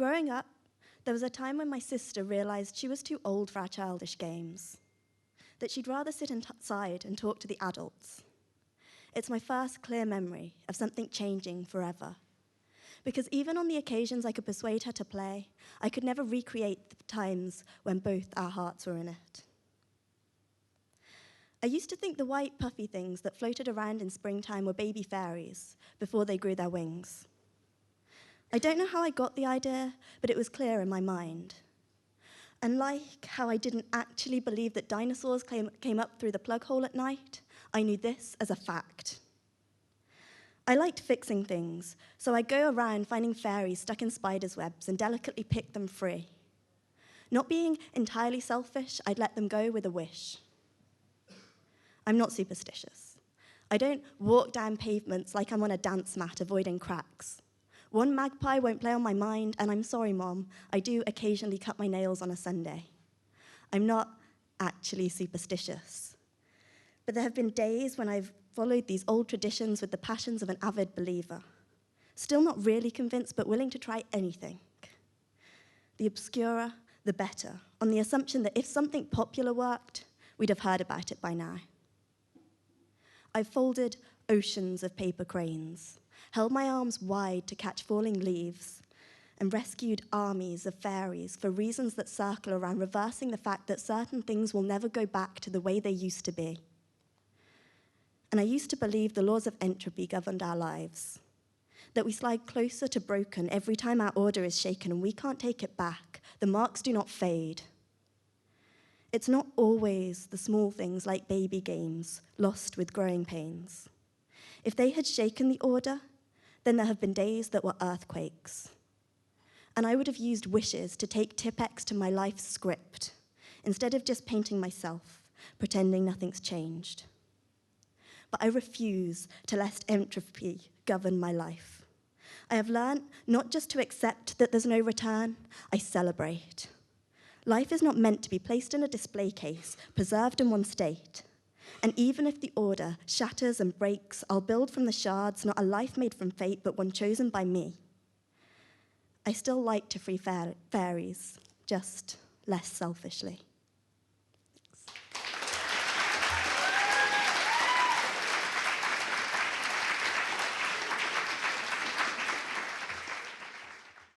Growing up, there was a time when my sister realized she was too old for our childish games, that she'd rather sit inside and talk to the adults. It's my first clear memory of something changing forever. Because even on the occasions I could persuade her to play, I could never recreate the times when both our hearts were in it. I used to think the white puffy things that floated around in springtime were baby fairies before they grew their wings. I don't know how I got the idea, but it was clear in my mind. And like how I didn't actually believe that dinosaurs came up through the plug hole at night, I knew this as a fact. I liked fixing things, so I'd go around finding fairies stuck in spiders' webs and delicately pick them free. Not being entirely selfish, I'd let them go with a wish. I'm not superstitious. I don't walk down pavements like I'm on a dance mat avoiding cracks. One magpie won't play on my mind, and I'm sorry, Mom, I do occasionally cut my nails on a Sunday. I'm not actually superstitious. But there have been days when I've followed these old traditions with the passions of an avid believer. Still not really convinced, but willing to try anything. The obscurer, the better, on the assumption that if something popular worked, we'd have heard about it by now. I've folded oceans of paper cranes, held my arms wide to catch falling leaves, and rescued armies of fairies for reasons that circle around reversing the fact that certain things will never go back to the way they used to be. And I used to believe the laws of entropy governed our lives, that we slide closer to broken every time our order is shaken and we can't take it back. The marks do not fade. It's not always the small things like baby games, lost with growing pains. If they had shaken the order, then there have been days that were earthquakes. And I would have used wishes to take Tipex to my life's script, instead of just painting myself, pretending nothing's changed. But I refuse to let entropy govern my life. I have learned not just to accept that there's no return, I celebrate. Life is not meant to be placed in a display case, preserved in one state. And even if the order shatters and breaks, I'll build from the shards, not a life made from fate, but one chosen by me. I still like to free fairies, just less selfishly.